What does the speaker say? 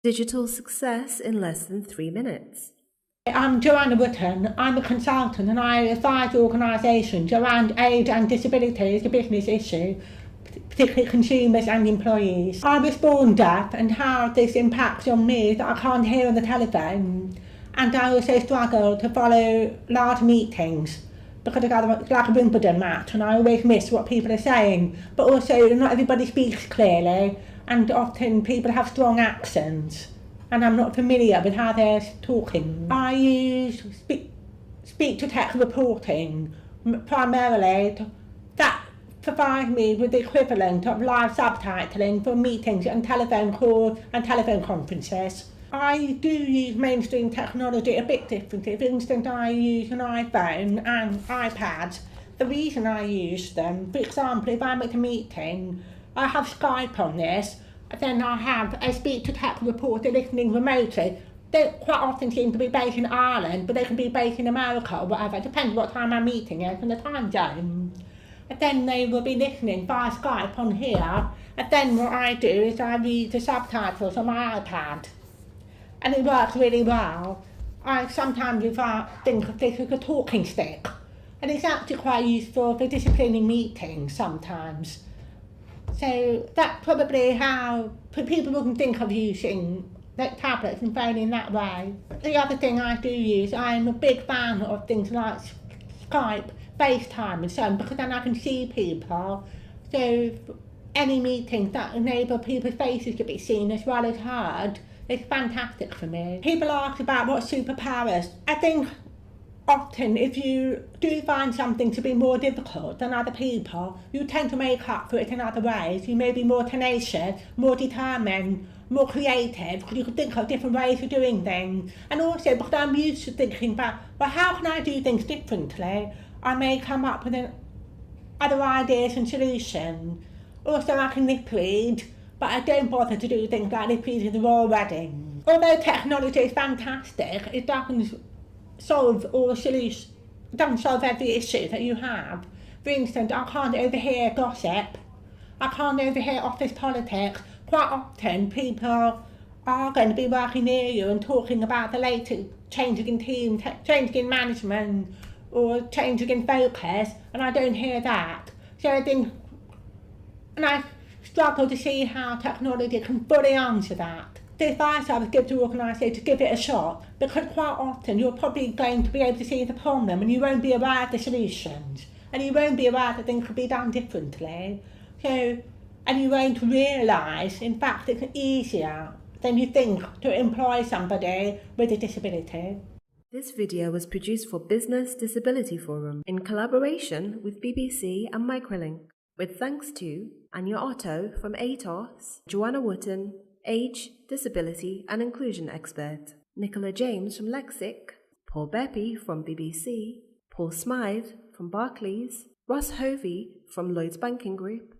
Digital success in less than 3 minutes. I'm Joanna Wootten. I'm a consultant and I advise organisations around age and disability as a business issue, particularly consumers and employees. I was born deaf and how this impacts on me that I can't hear on the telephone, and I also struggle to follow large meetings because I got like a Wimbledon match and I always miss what people are saying, but also not everybody speaks clearly and often people have strong accents and I'm not familiar with how they're talking. I use speech-to-text reporting primarily that provides me with the equivalent of live subtitling for meetings and telephone calls and telephone conferences. I do use mainstream technology a bit differently. For instance, I use an iPhone and iPad. The reason I use them, for example, if I'm at a meeting, I have Skype on this, then I have a speech-to-text reporter listening remotely. They quite often seem to be based in Ireland, but they can be based in America or whatever. It depends what time I'm meeting is and the time zone. And then they will be listening via Skype on here. And then what I do is I read the subtitles on my iPad. And it works really well. I sometimes think of this as a talking stick. And it's actually quite useful for disciplining meetings sometimes. So that's probably how people wouldn't think of using tablets and phone in that way. The other thing I do use, I'm a big fan of things like Skype, FaceTime and so on, because then I can see people. So any meetings that enable people's faces to be seen as well as heard, it's fantastic for me. People ask about what superpowers. I think often if you do find something to be more difficult than other people, you tend to make up for it in other ways. You may be more tenacious, more determined, more creative, because you can think of different ways of doing things. And also because I'm used to thinking about, well, how can I do things differently? I may come up with other ideas and solutions. Also, I can lip read, but I don't bother to do things like lip reading the royal wedding. Although technology is fantastic, it doesn't solve all the solutions, it doesn't solve every issue that you have. For instance, I can't overhear gossip, I can't overhear office politics. Quite often people are going to be working near you and talking about the latest changing in team, changing in management or changing in focus, and I don't hear that. So I struggle to see how technology can fully answer that. The advice I would give to organisations to give it a shot, because quite often you're probably going to be able to see the problem and you won't be aware of the solutions and you won't be aware that things could be done differently. And you won't realise, in fact, it's easier than you think to employ somebody with a disability. This video was produced for Business Disability Forum in collaboration with BBC and Microlink, with thanks to Anya Otto from ATOS, Joanna Wootten Age, Disability and Inclusion Expert, Nicola James from Lexic, Paul Beppy from BBC, Paul Smythe from Barclays, Ross Hovey from Lloyds Banking Group,